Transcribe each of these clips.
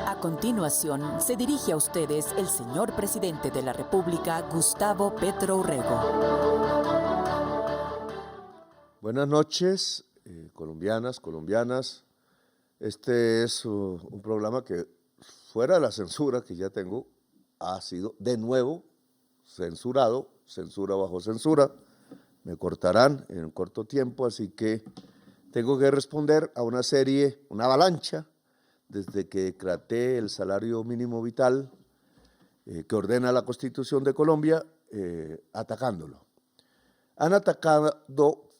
A continuación, se dirige a ustedes el señor presidente de la República, Gustavo Petro Urrego. Buenas noches, colombianas, colombianas. Este es un programa que, fuera de la censura que ya tengo, ha sido de nuevo censurado, censura bajo censura. Me cortarán en un corto tiempo, así que tengo que responder a una serie, una avalancha, desde que decreté el salario mínimo vital que ordena la Constitución de Colombia, atacándolo. Han atacado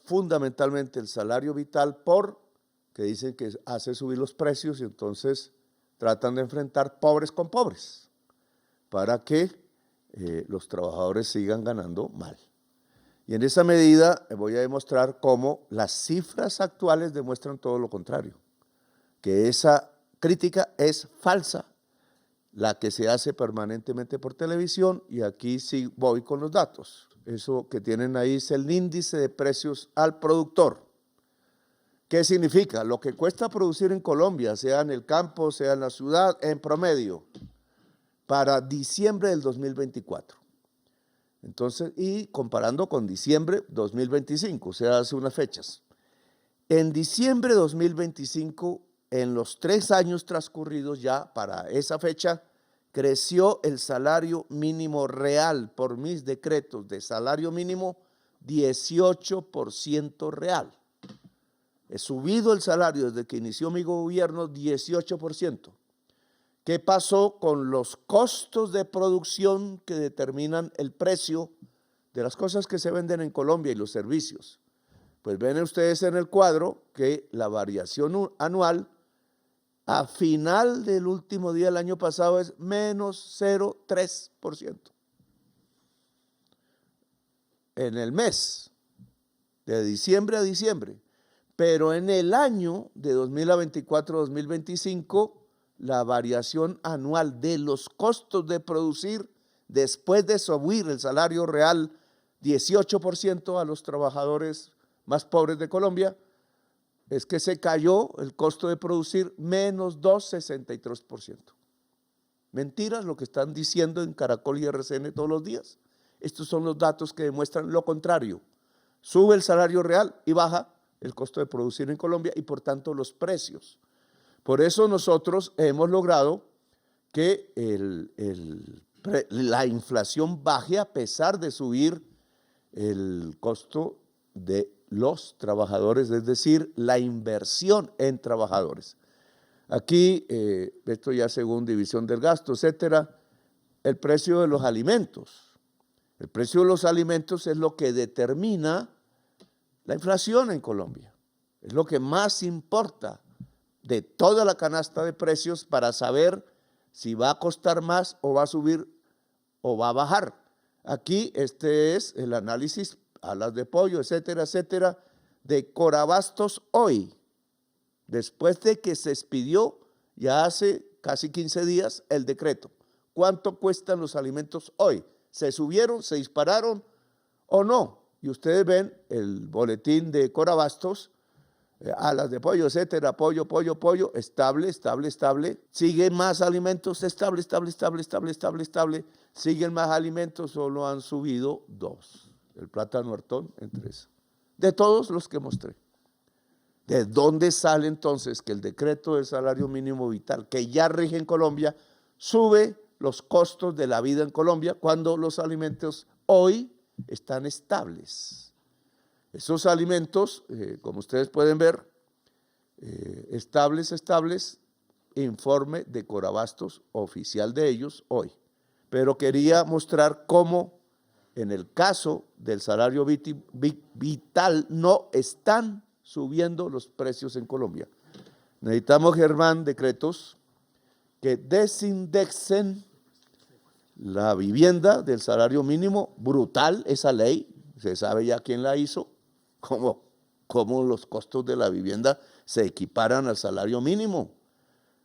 fundamentalmente el salario vital porque dicen que hace subir los precios y entonces tratan de enfrentar pobres con pobres para que los trabajadores sigan ganando mal. Y en esa medida voy a demostrar cómo las cifras actuales demuestran todo lo contrario, que esa crítica es falsa, la que se hace permanentemente por televisión, y aquí sí voy con los datos. Eso que tienen ahí es el índice de precios al productor. ¿Qué significa? Lo que cuesta producir en Colombia, sea en el campo, sea en la ciudad, en promedio, para diciembre del 2024. Entonces, y comparando con diciembre 2025, o sea, hace unas fechas. En diciembre de 2025, en los 3 años transcurridos ya para esa fecha, creció el salario mínimo real por mis decretos de salario mínimo 18% real. He subido el salario desde que inició mi gobierno 18%. ¿Qué pasó con los costos de producción que determinan el precio de las cosas que se venden en Colombia y los servicios? Pues ven ustedes en el cuadro que la variación anual a final del último día del año pasado es menos 0,3%. En el mes, de diciembre a diciembre. Pero en el año de 2024-2025, la variación anual de los costos de producir después de subir el salario real 18% a los trabajadores más pobres de Colombia, es que se cayó el costo de producir menos 2,63%. Mentiras lo que están diciendo en Caracol y RCN todos los días. Estos son los datos que demuestran lo contrario. Sube el salario real y baja el costo de producir en Colombia y por tanto los precios. Por eso nosotros hemos logrado que la inflación baje a pesar de subir el costo de los trabajadores, es decir, la inversión en trabajadores. Aquí, esto ya según división del gasto, etcétera, el precio de los alimentos. El precio de los alimentos es lo que determina la inflación en Colombia. Es lo que más importa de toda la canasta de precios para saber si va a costar más o va a subir o va a bajar. Aquí este es el análisis, alas de pollo, etcétera, etcétera, de Corabastos hoy, después de que se expidió ya hace casi 15 días el decreto. ¿Cuánto cuestan los alimentos hoy? ¿Se subieron, se dispararon o no? Y ustedes ven el boletín de Corabastos, alas de pollo, etcétera, pollo, estable, estable, estable. Siguen más alimentos, estable, estable, estable, estable, estable, estable. Siguen más alimentos, solo han subido 2. El plátano Artón en 3. De todos los que mostré. ¿De dónde sale entonces que el decreto del salario mínimo vital, que ya rige en Colombia, sube los costos de la vida en Colombia cuando los alimentos hoy están estables? Esos alimentos, como ustedes pueden ver, estables, informe de Corabastos oficial de ellos hoy. Pero quería mostrar cómo en el caso del salario vital no están subiendo los precios en Colombia. Necesitamos, Germán, decretos que desindexen la vivienda del salario mínimo. Brutal esa ley, se sabe ya quién la hizo, cómo los costos de la vivienda se equiparan al salario mínimo.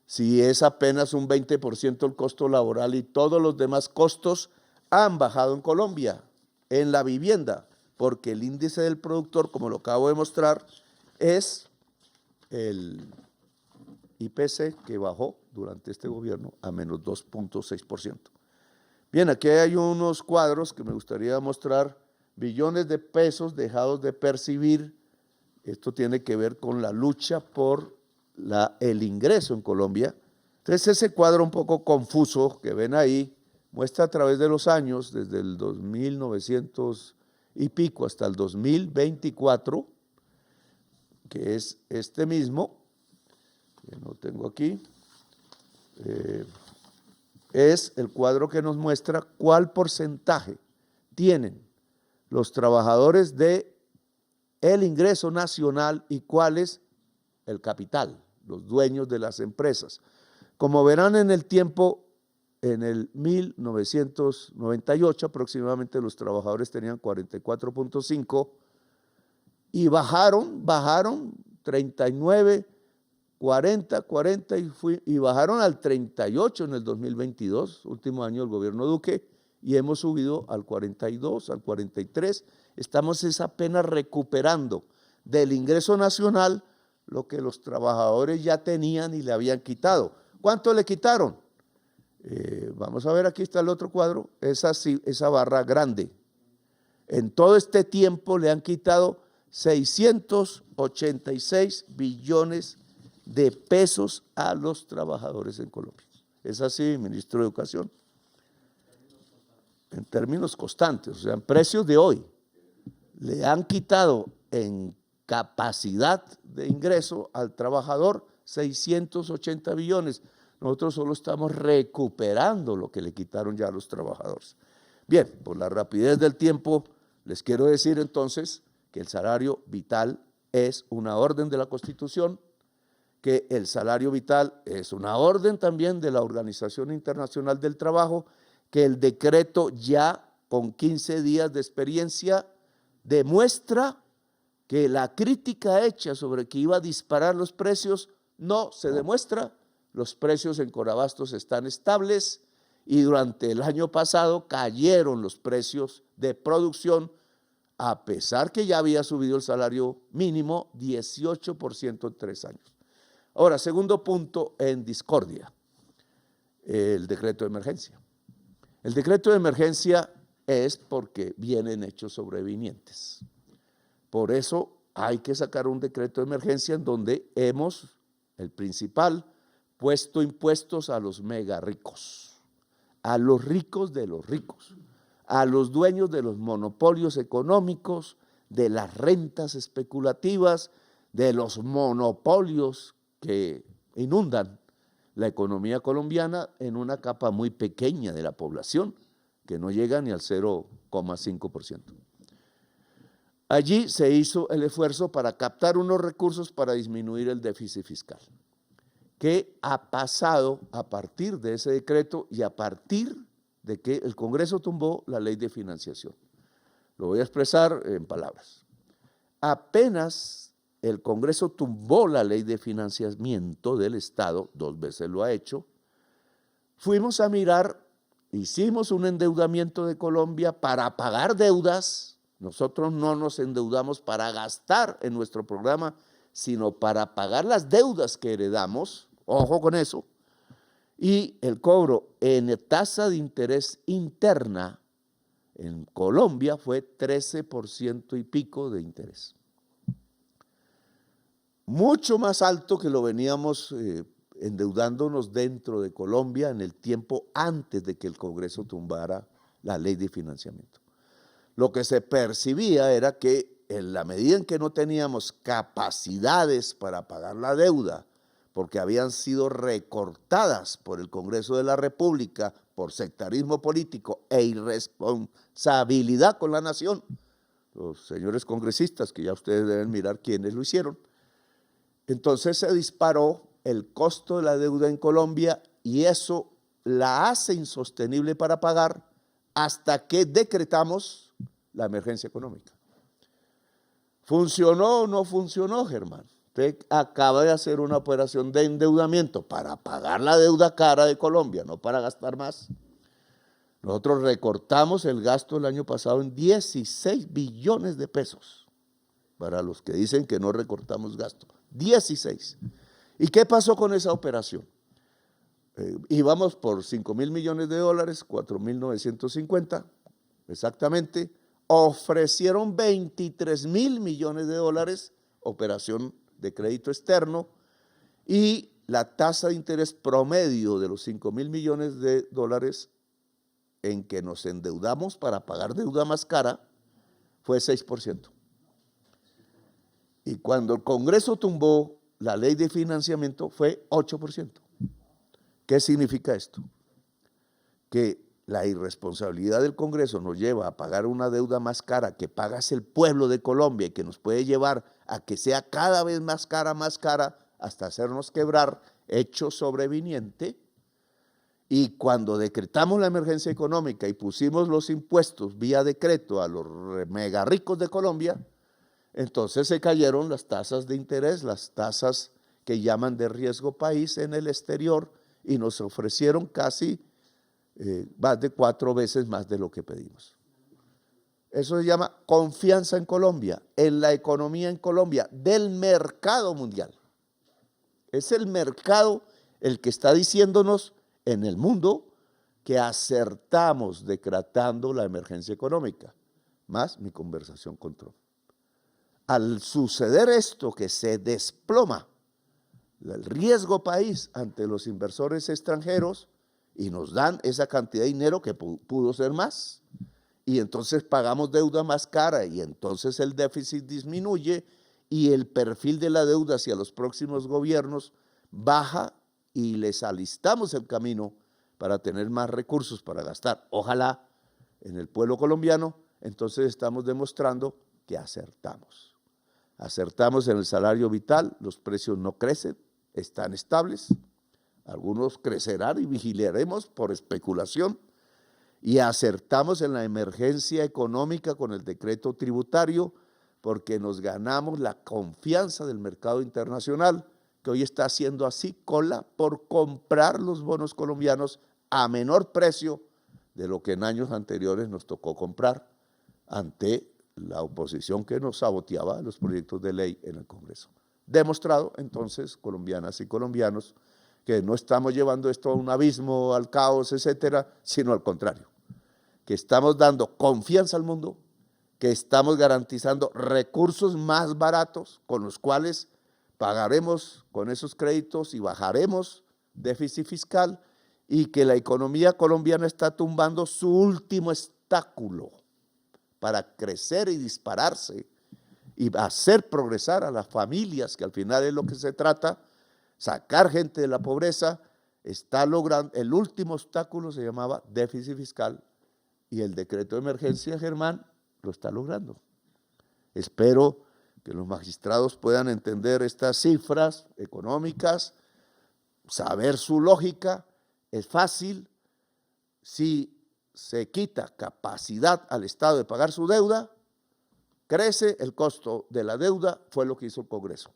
Si es apenas un 20% el costo laboral y todos los demás costos han bajado en Colombia, en la vivienda, porque el índice del productor, como lo acabo de mostrar, es el IPC que bajó durante este gobierno a menos 2.6%. Bien, aquí hay unos cuadros que me gustaría mostrar, billones de pesos dejados de percibir. Esto tiene que ver con la lucha por el ingreso en Colombia. Entonces ese cuadro un poco confuso que ven ahí muestra a través de los años, desde el 2900 y pico hasta el 2024, que es este mismo, que no tengo aquí, es el cuadro que nos muestra cuál porcentaje tienen los trabajadores de el ingreso nacional y cuál es el capital, los dueños de las empresas. Como verán en el tiempo, en el 1998 aproximadamente los trabajadores tenían 44.5 y bajaron 39, 40 y bajaron al 38 en el 2022, último año del gobierno Duque, y hemos subido al 42, al 43. Estamos apenas recuperando del ingreso nacional lo que los trabajadores ya tenían y le habían quitado. ¿Cuánto le quitaron? Vamos a ver, aquí está el otro cuadro, esa barra grande. En todo este tiempo le han quitado 686 billones de pesos a los trabajadores en Colombia. ¿Es así, ministro de Educación? En términos constantes, o sea, en precios de hoy, le han quitado en capacidad de ingreso al trabajador 680 billones. Nosotros solo estamos recuperando lo que le quitaron ya a los trabajadores. Bien, por la rapidez del tiempo, les quiero decir entonces que el salario vital es una orden de la Constitución, que el salario vital es una orden también de la Organización Internacional del Trabajo, que el decreto ya con 15 días de experiencia demuestra que la crítica hecha sobre que iba a disparar los precios no se demuestra. Los precios en Corabastos están estables y durante el año pasado cayeron los precios de producción a pesar que ya había subido el salario mínimo 18% en 3 años. Ahora, segundo punto en discordia, el decreto de emergencia. El decreto de emergencia es porque vienen hechos sobrevinientes. Por eso hay que sacar un decreto de emergencia en donde hemos el principal, puesto impuestos a los mega ricos, a los ricos de los ricos, a los dueños de los monopolios económicos, de las rentas especulativas, de los monopolios que inundan la economía colombiana en una capa muy pequeña de la población, que no llega ni al 0,5%. Allí se hizo el esfuerzo para captar unos recursos para disminuir el déficit fiscal. ¿Qué ha pasado a partir de ese decreto y a partir de que el Congreso tumbó la ley de financiación? Lo voy a expresar en palabras. Apenas el Congreso tumbó la ley de financiamiento del Estado, 2 veces lo ha hecho, fuimos a mirar, hicimos un endeudamiento de Colombia para pagar deudas. Nosotros no nos endeudamos para gastar en nuestro programa, sino para pagar las deudas que heredamos, ojo con eso, y el cobro en tasa de interés interna en Colombia fue 13% y pico de interés. Mucho más alto que lo veníamos endeudándonos dentro de Colombia en el tiempo antes de que el Congreso tumbara la ley de financiamiento. Lo que se percibía era que en la medida en que no teníamos capacidades para pagar la deuda, porque habían sido recortadas por el Congreso de la República por sectarismo político e irresponsabilidad con la nación, los señores congresistas, que ya ustedes deben mirar quiénes lo hicieron, entonces se disparó el costo de la deuda en Colombia y eso la hace insostenible para pagar hasta que decretamos la emergencia económica. ¿Funcionó o no funcionó, Germán? Usted acaba de hacer una operación de endeudamiento para pagar la deuda cara de Colombia, no para gastar más. Nosotros recortamos el gasto el año pasado en 16 billones de pesos, para los que dicen que no recortamos gasto, 16. ¿Y qué pasó con esa operación? Íbamos por 5.000 millones de dólares, 4.950 exactamente, ofrecieron 23.000 millones de dólares, operación de crédito externo, y la tasa de interés promedio de los 5.000 millones de dólares en que nos endeudamos para pagar deuda más cara fue 6%. Y cuando el Congreso tumbó la ley de financiamiento fue 8%. ¿Qué significa esto? Que la irresponsabilidad del Congreso nos lleva a pagar una deuda más cara que paga el pueblo de Colombia y que nos puede llevar a que sea cada vez más cara, hasta hacernos quebrar, hecho sobreviniente. Y cuando decretamos la emergencia económica y pusimos los impuestos vía decreto a los mega ricos de Colombia, entonces se cayeron las tasas de interés, las tasas que llaman de riesgo país en el exterior, y nos ofrecieron casi más de 4 veces más de lo que pedimos. Eso se llama confianza en Colombia, en la economía en Colombia, del mercado mundial. Es el mercado el que está diciéndonos en el mundo que acertamos decretando la emergencia económica, más mi conversación con Trump. Al suceder esto, que se desploma el riesgo país ante los inversores extranjeros y nos dan esa cantidad de dinero que pudo ser más, y entonces pagamos deuda más cara y entonces el déficit disminuye y el perfil de la deuda hacia los próximos gobiernos baja y les alistamos el camino para tener más recursos para gastar. Ojalá en el pueblo colombiano, entonces estamos demostrando que acertamos. Acertamos en el salario vital, los precios no crecen, están estables, algunos crecerán y vigilaremos por especulación, y acertamos en la emergencia económica con el decreto tributario porque nos ganamos la confianza del mercado internacional, que hoy está haciendo así cola por comprar los bonos colombianos a menor precio de lo que en años anteriores nos tocó comprar ante la oposición que nos saboteaba los proyectos de ley en el Congreso. Demostrado entonces, colombianas y colombianos, que no estamos llevando esto a un abismo, al caos, etcétera, sino al contrario, que estamos dando confianza al mundo, que estamos garantizando recursos más baratos con los cuales pagaremos con esos créditos y bajaremos déficit fiscal, y que la economía colombiana está tumbando su último obstáculo para crecer y dispararse y hacer progresar a las familias, que al final es lo que se trata, sacar gente de la pobreza. Está logrando, el último obstáculo se llamaba déficit fiscal, y el decreto de emergencia, Germán, lo está logrando. Espero que los magistrados puedan entender estas cifras económicas, saber su lógica. Es fácil. Si se quita capacidad al Estado de pagar su deuda, crece el costo de la deuda, fue lo que hizo el Congreso.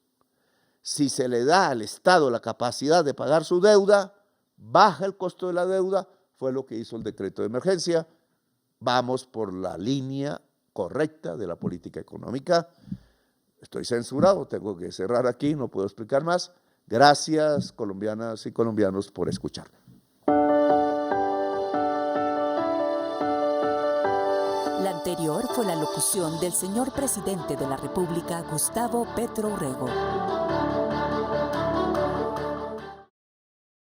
Si se le da al Estado la capacidad de pagar su deuda, baja el costo de la deuda, fue lo que hizo el decreto de emergencia. Vamos por la línea correcta de la política económica. Estoy censurado, tengo que cerrar aquí, no puedo explicar más. Gracias, colombianas y colombianos, por escucharme. La anterior fue la locución del señor presidente de la República, Gustavo Petro Urrego.